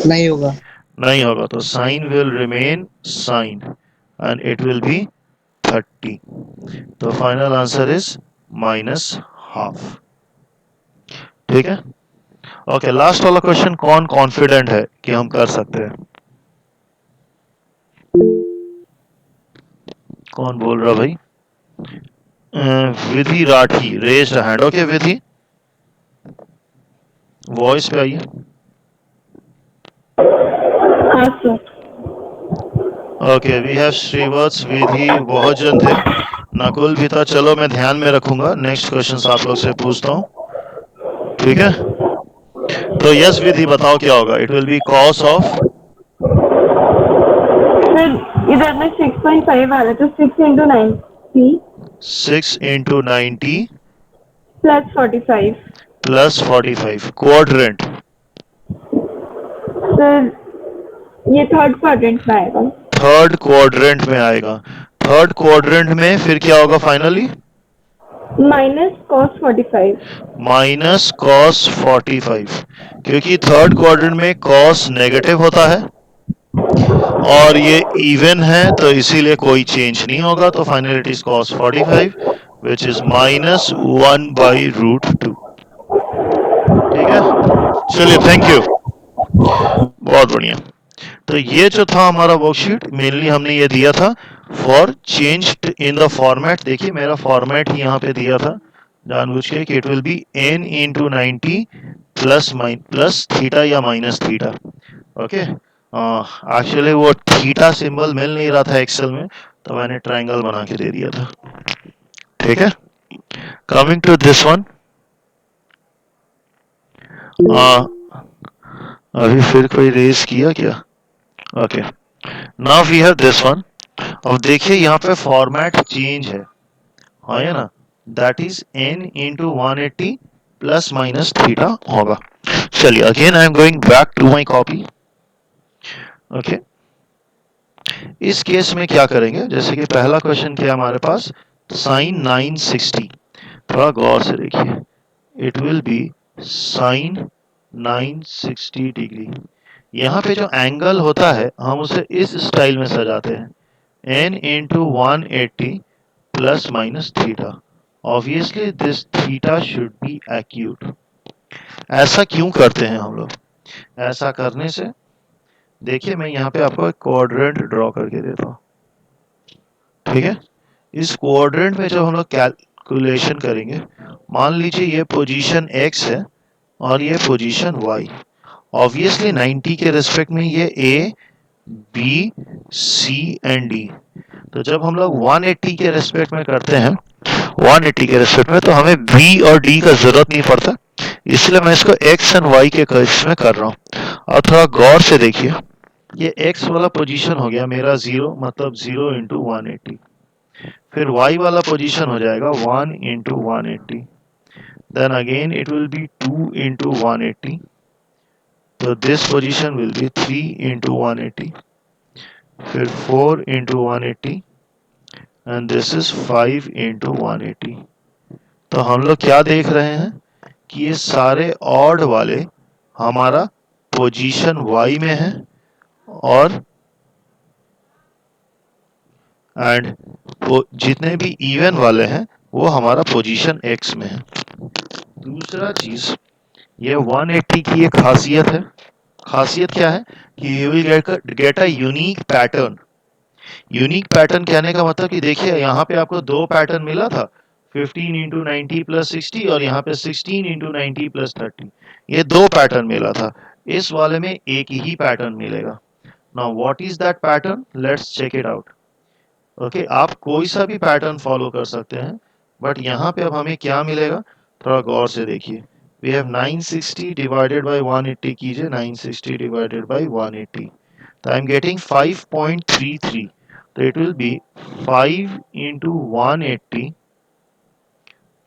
नहीं होगा। नहीं होगा, तो sine will remain sine and it will be 30। तो फाइनल आंसर इज -½ ठीक है। ओके लास्ट वाला क्वेश्चन कौन कॉन्फिडेंट है कि हम कर सकते हैं? कौन बोल रहा भाई? विधि राठी रेज्ड हैंड। ओके विधि वॉइस पे आइए। ओके वी हैव श्रीवत्स, विधि, बहुत जन थे, नकुल भी था। चलो मैं ध्यान में रखूंगा, नेक्स्ट क्वेश्चन आप लोग से पूछता हूँ, ठीक है? तो यस विधि बताओ क्या होगा? It will B cos of, इधर में 6.5 आ रहा है तो 6 into 90 6 into 90 plus 45। Plus 45 quadrant. Sir ये थर्ड क्वाड्रेंट में आएगा। थर्ड क्वाड्रेंट में आएगा। थर्ड क्वाड्रेंट में फिर क्या होगा फाइनली? -cos 45। माइनस कॉस 45, क्योंकि थर्ड क्वाड्रेंट में कॉस नेगेटिव होता है और ये इवन है तो इसीलिए कोई चेंज नहीं होगा। तो finally it is cos 45 which is -1/√2। ठीक है, चलिए, थैंक यू, बहुत बढ़िया। तो ये जो था हमारा वर्कशीट, मेनली हमने ये दिया था for change in the format. देखिए मेरा फॉर्मेट ही यहाँ पे दिया था जानबूझ के कि it will B n into 90 plus theta या माइनस थीटा। ओके, एक्चुअली वो थीटा सिंबल मिल नहीं रहा था एक्सेल में, तो मैंने ट्रायंगल बना के दे दिया था। ठीक है, कमिंग टू दिस वन, अभी फिर कोई रेज किया क्या? Okay, now we have this one. अब देखिए यहाँ पे फॉर्मेट चेंज है, हाँ या ना, that is n into 180 plus minus theta होगा। चलिए, again I am going back to my copy. Okay, इस केस में क्या करेंगे, जैसे कि पहला क्वेश्चन क्या है हमारे पास, साइन 960। थोड़ा गौर से देखिए, it will be sine 960 degree. यहाँ पे जो एंगल होता है हम उसे इस स्टाइल में सजाते हैं, n into 180 plus minus theta. Obviously this theta should be acute. ऐसा क्यों करते हैं हम लोग? ऐसा करने से, देखिए मैं यहाँ पे आपको एक क्वाड्रेंट ड्रॉ करके देता हूँ। ठीक है, इस क्वाड्रेंट में जब हम लोग कैलकुलेशन करेंगे, मान लीजिए ये पोजीशन x है और ये पोजीशन y। ऑब्वियसली 90 के रेस्पेक्ट में ये a, b, c and d। तो जब हम लोग 180 के रेस्पेक्ट में करते हैं, 180 के रेस्पेक्ट में, तो हमें b और d का जरूरत नहीं पड़ता, इसलिए मैं इसको x एंड y के केस में कर रहा हूँ। और थोड़ा गौर से देखिए, ये x वाला पोजीशन हो गया मेरा 0, मतलब 0 इंटू 180। फिर y वाला पोजीशन हो जाएगा 1 into 180, then again it will be 2 into 180, तो this position will be 3 into 180, फिर 4 into 180 and this is 5 into 180। तो हम लोग क्या देख रहे हैं कि ये सारे ऑड वाले हमारा पोजीशन y में है और एंड वो जितने भी इवन वाले हैं वो हमारा पोजीशन x में है। दूसरा चीज, ये 180 की एक खासियत है। खासियत क्या है कि you will get a unique pattern. Unique pattern कहने का मतलब कि देखिए यहाँ पे आपको दो पैटर्न मिला था, 15 इंटू 90 प्लस 60 और यहाँ पे 16 इंटू 90 प्लस 30। ये दो पैटर्न मिला था, इस वाले में एक ही पैटर्न मिलेगा। Now what is that pattern, let's check it out. Okay, आप कोई सा भी पैटर्न फॉलो कर सकते हैं, बट यहाँ पे अब हमें क्या मिलेगा, थोड़ा गौर से देखिए। वी हैव 960 डिवाइडेड बाय 180 कीजिए, 960 डिवाइडेड बाय 180, तो आई एम गेटिंग 5.33। तो it will be 5 into 180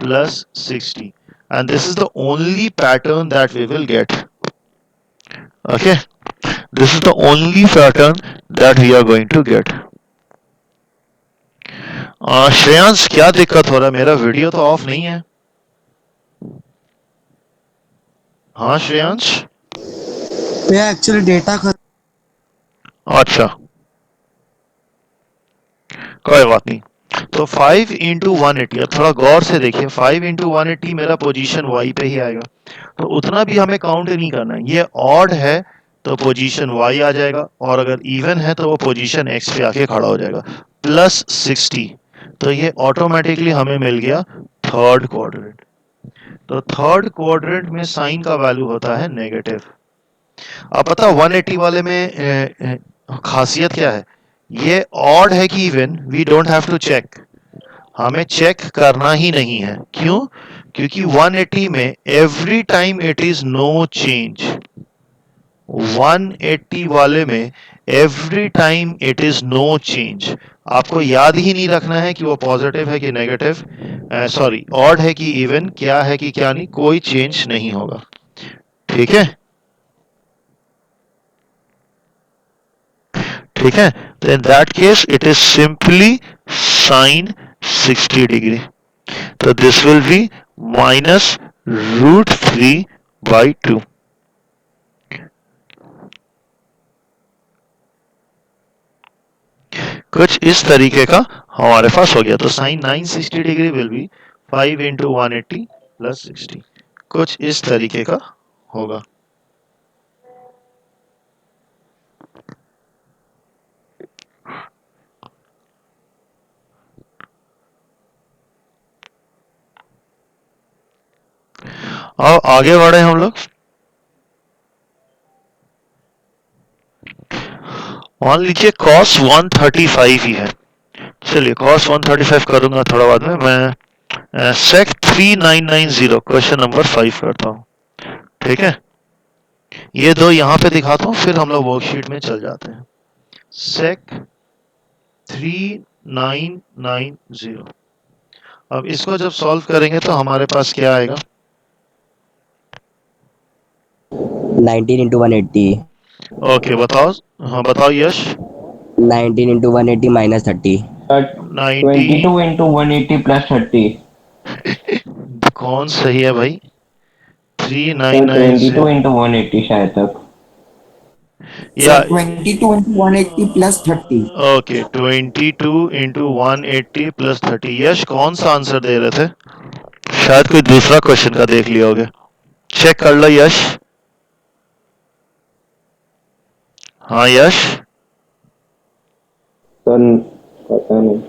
plus 60, and this is the only pattern that we will get. Okay, this is the only pattern that we are going to get. Shreyansh, क्या दिक्कत हो रहा है? मेरा video तो of नहीं है। हाँ श्रेयांश, ये एक्चुअली डेटा अच्छा कोई बात नहीं। तो 5 इंटू 180, थोड़ा गौर से देखिए, 5 इंटू 180 मेरा पोजीशन y पे ही आएगा, तो उतना भी हमें काउंट नहीं करना है। ये ऑड है तो पोजीशन y आ जाएगा, और अगर इवन है तो वो पोजीशन x पे आके खड़ा हो जाएगा, प्लस 60। तो ये ऑटोमेटिकली हमें मिल गया थर्ड क्वाड्रेंट। तो थर्ड क्वाड्रेंट में साइन का वैल्यू होता है नेगेटिव। अब पता 180 वाले में खासियत क्या है, ये ऑड है कि even, we don't have to check, हमें चेक करना ही नहीं है। क्यों? क्योंकि 180 में every time it is no change. 180 वाले में every time it is no change. आपको याद ही नहीं रखना है कि वो पॉजिटिव है कि नेगेटिव, सॉरी ऑड है कि इवन, क्या है कि क्या नहीं, कोई चेंज नहीं होगा। ठीक है, ठीक है, तो in that case it is simply sine 60 degree. तो दिस विल बी -√3/2। कुछ इस तरीके का हमारे पास हो गया। तो sine 960 degree will be 5 into 180 plus 60, कुछ इस तरीके का होगा। अब आगे बढ़े हम लोग। मान लीजिए cos 135 ही है। चलिए cos 135 करूंगा थोड़ा बाद में। मैं sec 3990 क्वेश्चन नंबर 5 करता हूँ। ठीक है, ये दो यहाँ पे दिखाता हूँ, फिर हम लोग वर्कशीट में चल जाते हैं। sec 3990। अब इसको जब सॉल्व करेंगे तो हमारे पास क्या आएगा? 19 इंटू 180। ओके बताओ। हाँ बताओ यश। 19 इंटू 180 माइनस 30। 90 22 into 180 plus 30. कौन सही है भाई? सर 3990 22 into 180 शायद तक। या 22 into 180 plus 30। Okay 22 into 180 plus 30। यश कौन सा आंसर दे रहे थे? शायद कोई दूसरा क्वेश्चन का देख लिया होगा। चेक कर लो यश। हाँ यश सर पता नहीं।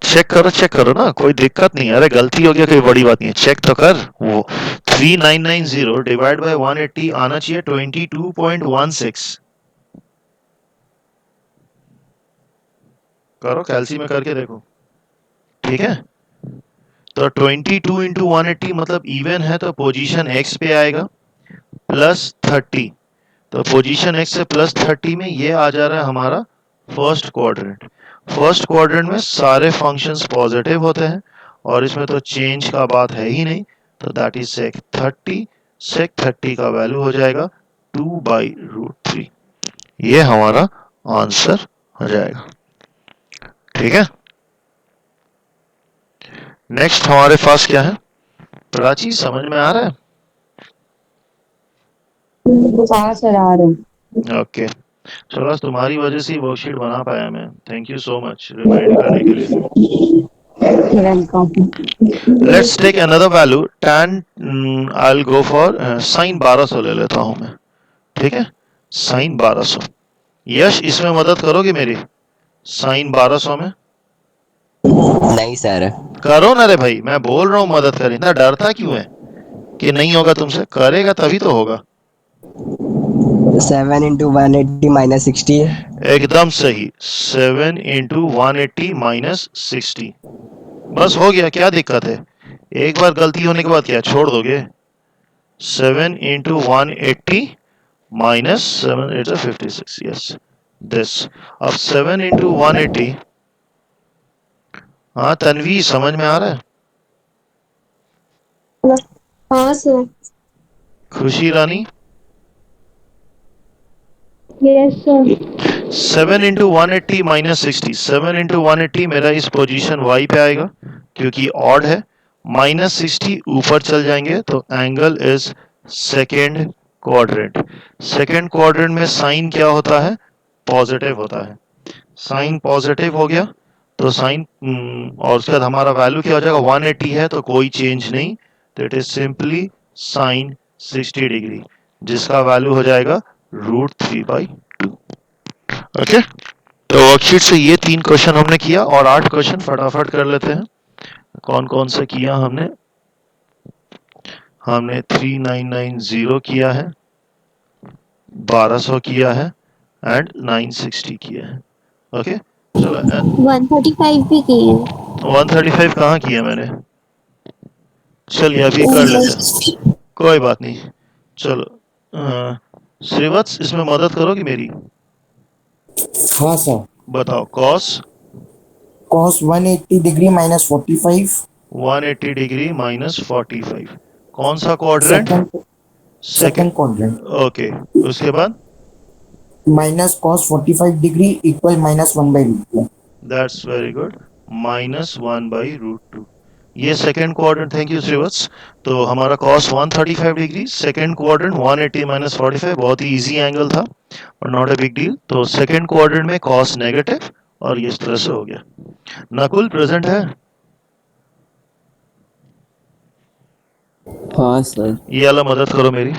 चेक करो ना, कोई दिक्कत नहीं है। अरे गलती हो गया कोई बड़ी बात नहीं है, चेक तो कर। वो 3990 डिवाइड बाय 180 आना चाहिए 22.16। करो कैलसी में करके देखो। ठीक है, तो 22 इंटू 180 मतलब इवन है तो पोजीशन x पे आएगा प्लस 30। तो पोजीशन x से प्लस 30 में ये आ जा रहा है हमारा फर्स्ट क्वाड्रेंट। फर्स्ट क्वाड्रेंट में सारे फंक्शंस पॉजिटिव होते हैं और इसमें तो चेंज का बात है ही नहीं। तो दैट इज सेक 30। सेक 30 का वैल्यू हो जाएगा 2/√3। ये हमारा आंसर हो जाएगा। ठीक है, नेक्स्ट हमारे पास क्या है? प्राची समझ में आ रहा है? हाँ सर आ रहे हैं। ओके, चलो तुम्हारी वजह से वर्कशीट बना पाया मैं। Thank you so much remind करने के लिए। Welcome. Let's take another value tan। I will go for sine 1200 ले लेता हूं मैं। ठीक है, साइन 1200। यश इसमें मदद करोगे मेरी? साइन 1200 में नहीं सर। करो ना रे भाई, मैं बोल रहा हूँ मदद करें ना, डरता क्यों है कि नहीं होगा तुमसे? करेगा तभी तो होगा। 7 इंटू 180 माइनस 60। एकदम सही, 7 इंटू 180 माइनस 60। बस हो गया, क्या दिक्कत है? एक बार गलती होने के बाद क्या छोड़ दोगे? 7 इंटू 180 माइनस 7 8 56। Yes this. अब 7 इंटू 180। हाँ तन्वी समझ में आ रहा है? हाँ sir. Khushi Rani yes sir. 7 into 180 minus 60। 7 into 180 मेरा इस पोजीशन y पे आएगा क्योंकि ऑड है। माइनस 60 ऊपर चल जाएंगे तो angle is second quadrant. Second quadrant में साइन क्या होता है? पॉजिटिव होता है। साइन पॉजिटिव हो गया तो साइन और उसके बाद हमारा वैल्यू क्या हो जाएगा? 180 है तो कोई चेंज नहीं, तो it is simply sine 60 degree, जिसका वैल्यू हो जाएगा √3/2। ओके, तो वर्कशीट से ये 3 क्वेश्चन हमने किया और 8 क्वेश्चन फटाफट कर लेते हैं। कौन कौन से किया हमने? हमने 3990 किया है, 1200 किया है एंड 960 किया है। ओके चलो 135 भी की है। 135 कहाँ किया मैंने? चलिए अभी कर लेते हैं, कोई बात नहीं। चलो श्रीवत्स इसमें मदद करोगी मेरी? हाँ सर। बताओ cos cos 180 degree minus 45। 180 degree minus 45 कौन सा क्वाड्रेंट? Second quadrant. ओके, उसके बाद minus cos 45 degree equal minus 1/√2। That's very good, -1/√2। ये second quadrant. Thank you Shrivatsa. तो हमारा cos 135 degree, second quadrant 180 minus 45, बहुत ही इजी एंगल था और नॉट अ बिग डील। तो सेकंड क्वाड्रेंट में cos नेगेटिव और ये इस तरह से हो गया। नकुल प्रेजेंट है? हाँ सर। ये वाला मदद करो मेरी।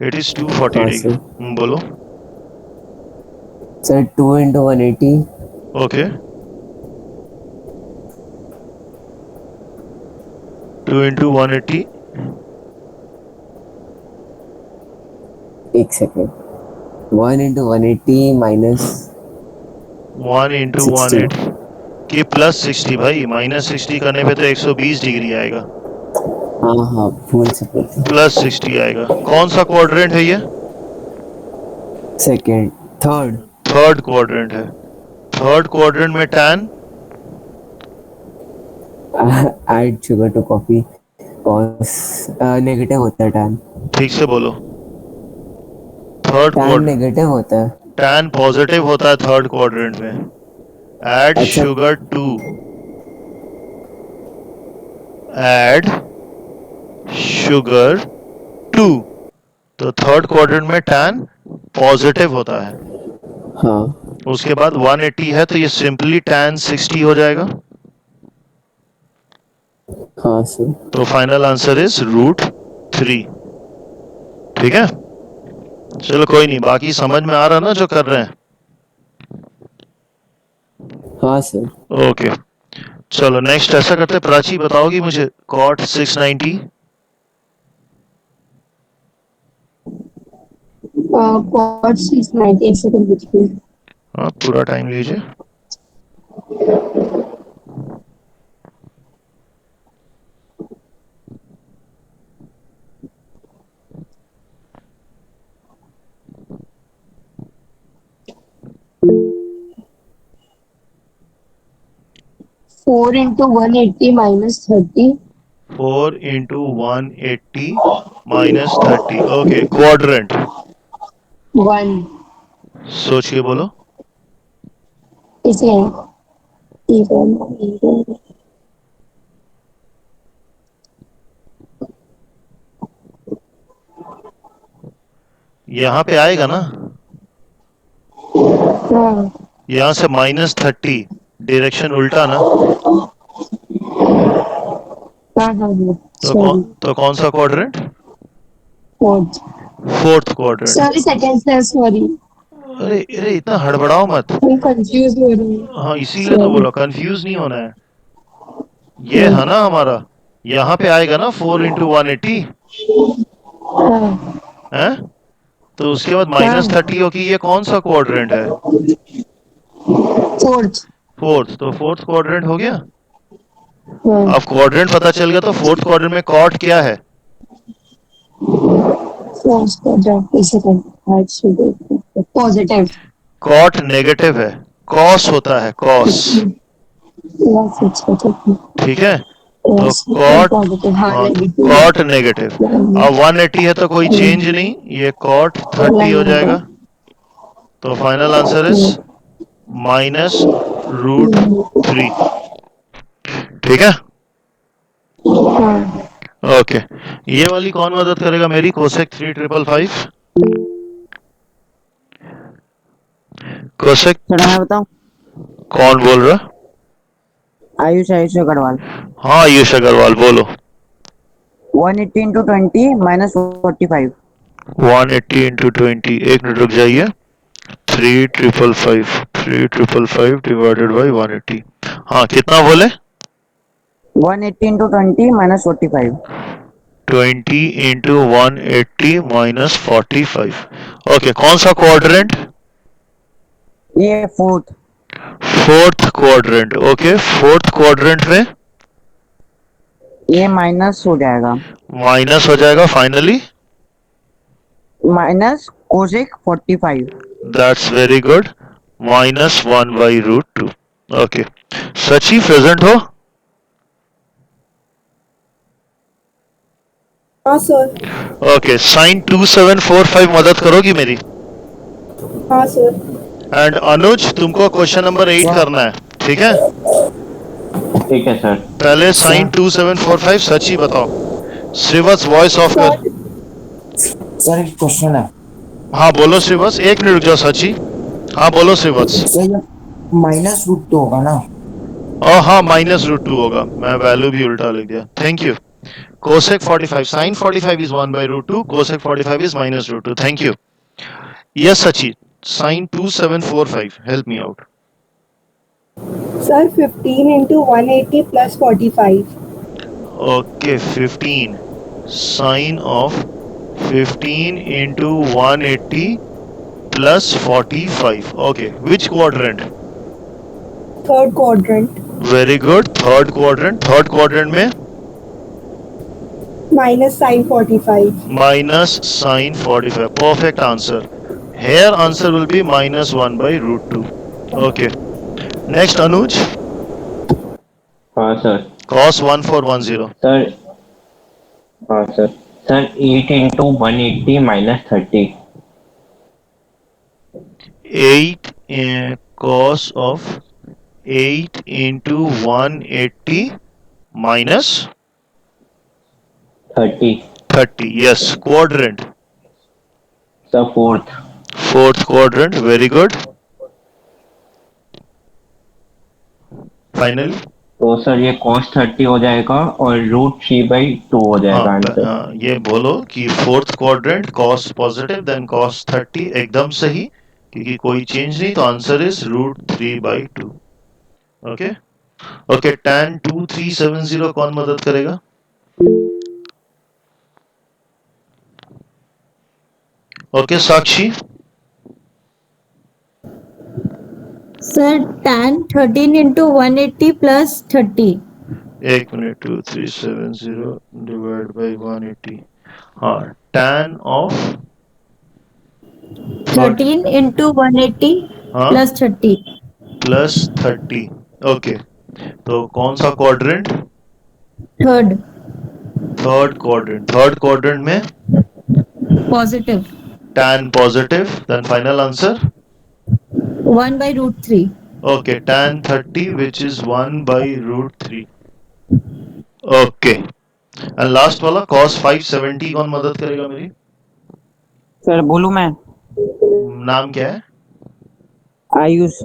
इट इज 240 हाँ डिग्री। सर। बोलो। सर 2 into 180 ओके 2 into 180 एक सेकेंड 1 into 180 minus 1 into 60 180 कि प्लस 60 भाई, माइनस 60 करने पे तो 120 डिग्री आएगा, हाँ हाँ भूल सकते थे। प्लस 60 आएगा। कौन सा क्वाड्रेंट है ये? सेकेंड थर्ड थर्ड क्वाड्रेंट है। थर्ड क्वाड्रेंट में tan add sugar to coffee cos negative होता है tan। ठीक से बोलो। थर्ड tan क्वाड्रेंट नेगेटिव होता है। tan पॉजिटिव होता है थर्ड क्वाड्रेंट में। ऐड अच्छा। Sugar to, add sugar to, तो थर्ड क्वाड्रेंट में tan पॉजिटिव होता है। हाँ उसके बाद 180 है तो ये सिंपली tan 60 हो जाएगा। हाँ सर। तो फाइनल आंसर इज √3। ठीक है, चलो कोई नहीं, बाकी समझ में आ रहा ना जो कर रहे हैं? हाँ सर। ओके चलो नेक्स्ट ऐसा करते हैं, प्राची बताओगी मुझे cot 690? cot 690 एक सेकंड देखिए। हाँ पूरा टाइम लीजिए। Four into 180 minus 30 4 into 180 minus 30। Okay quadrant 1 सोचिए बोलो। इसे even यहाँ पे आएगा ना, हाँ यहाँ से -30, डायरेक्शन उल्टा ना, तो कौन सा quadrant? Fourth fourth quadrant. Sorry second sir sorry अरे अरे इतना हड़बड़ाओ मत। मैं कंफ्यूज हो रही हूँ। हाँ इसीलिए तो बोला कंफ्यूज नहीं होना है। ये है ना हमारा, यहाँ पे आएगा ना 4 into 180 हाँ है, तो उसके बाद -30 होगी। ये कौन सा क्वाड्रेंट है? Fourth fourth. तो फोर्थ क्वाड्रेंट हो गया। हाँ अब क्वाड्रेंट पता चल गया, तो फोर्थ क्वाड्रेंट में कॉट क्या है? फोर्थ क्वाड्रेंट एक सेकंड पॉजिटिव कॉट नेगेटिव है, कॉस होता है कॉस। ठीक है, तो कॉट पॉजिटिव हाँ नेगेटिव कॉट नेगेटिव। अब 180 है तो कोई चेंज नहीं, ये कॉट 30 हो जाएगा। तो फाइनल आंसर इज -√3। ठीक है हाँ ओके। ये वाली कौन मदद करेगा मेरी? कोसेक 355। कोसेक थोड़ा मैं बताऊं। कौन बोल रहा? आयुष आयुष अग्रवाल। हाँ आयुष अग्रवाल बोलो। 180 into 20 minus 45। 180 into 20, एक मिनट रुक जाइए। 355 डिवाइडेड बाई 180। हाँ कितना बोले? 180 into 20 minus 45। 20 into 180 minus 45। Okay कौन सा क्वाड्रेंट? ये fourth. Fourth quadrant. Okay fourth quadrant में ये माइनस हो जाएगा, माइनस हो जाएगा finally. Minus cosec 45। That's very good. -1/√2। Okay Sachi present हो? हाँ सर ओके साइन 2745 मदद करोगी मेरी? हाँ सर एंड अनुज तुमको क्वेश्चन नंबर 8 करना है। ठीक है, ठीक है सर। पहले साइन 2745 सची बताओ। श्रीवत्स वॉइस ऑफ कर। सर एक क्वेश्चन है हाँ बोलो श्रीवत्स, एक मिनट रुक जाओ सची। हाँ बोलो श्रीवत्स। सर ये माइनस रूट टू होगा ना हाँ -√2 होगा, मैं वैल्यू भी उल्टा लिख दिया। Thank you. Cosec 45, sine 45 is 1/√2, cosec 45 is -√2. Thank you. Yes, Sachi. Sin 2745. Help me out. Sir, 15 into 180 plus 45. Okay, 15. Sine of 15 into 180 plus 45. Okay, which quadrant? Third quadrant. Very good. Third quadrant. Third quadrant में Minus sine 45. minus sine 45. Perfect answer. Here answer will be -1/√2. Okay. Next, Anuj. हाँ sir. Cos 1410. Sir हाँ sir. Sir 8 into 180 minus 30। 8 cos of 8 into 180 minus 30। 30. Yes. Quadrant. Sir fourth. Fourth quadrant. Very good. Finally. तो sir ये cos 30 हो जाएगा और √3/2 हो जाएगा answer. ये बोलो कि fourth quadrant cos positive then cos 30 एकदम सही, क्योंकि कोई चेंज नहीं, तो answer is √3/2। Okay okay. tan 2370 कौन मदद करेगा? Okay Sakshi. Sir, tan 13 into 180 plus 30. एक मिनट, 2370 डिवाइड बाई 180। हाँ, tan ऑफ 13 into 180 हाँ plus 30. प्लस 30। ओके, तो कौन सा quadrant? Third, third quadrant. Third quadrant में positive. tan positive, then final answer 1/√3. Okay, tan 30 which is 1/√3। Okay, and last वाला cos 570 कौन मदद करेगा मेरी? सर बोलूं मैं? नाम क्या है? आयुष।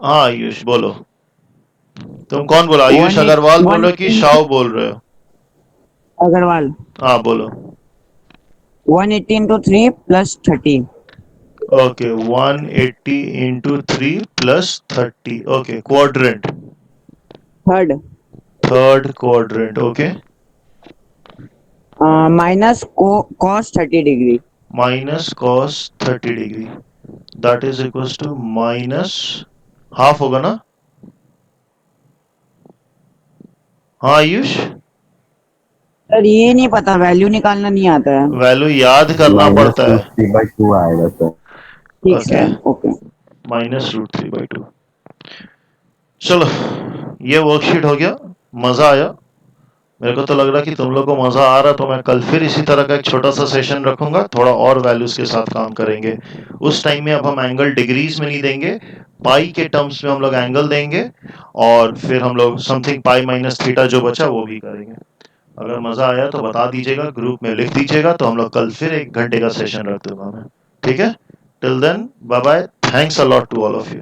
हाँ आयुष बोलो। तुम कौन बोलो? आयुष 180 अग्रवाल बोल रहे हो कि शाव बोल रहे हो? अग्रवाल। हाँ बोलो। 180 into 3 plus 30। Okay, 180 into 3 plus 30। Okay, quadrant. Third. Third quadrant. Okay, minus cos 30 degree. Minus cos 30 degree, that is equals to minus half होगा ना? हाँ आयुष, सर ये नहीं पता, वैल्यू निकालना नहीं आता है। वैल्यू याद करना पड़ता है। -√3/2 आएगा सर। ठीक है, ओके। -√3/2। चलो, ये वर्कशीट हो गया। मजा आया? मेरे को तो लग रहा कि तुम लोग को मजा आ रहा, तो मैं कल फिर इसी तरह का एक छोटा सा सेशन रखूंगा, थोड़ा और वैल्यूज के साथ काम करेंगे। उस टाइम में अब हम एंगल डिग्रीज में नहीं देंगे, पाई के टर्म्स में हम लोग एंगल देंगे, और फिर हम लोग समथिंग पाई माइनस थीटा जो बचा वो भी करेंगे। अगर मजा आया तो बता दीजिएगा, ग्रुप में लिख दीजिएगा, तो हम लोग कल फिर 1 घंटे का सेशन रख दूंगा मैं। ठीक है? Till then bye bye, thanks a lot to all of you.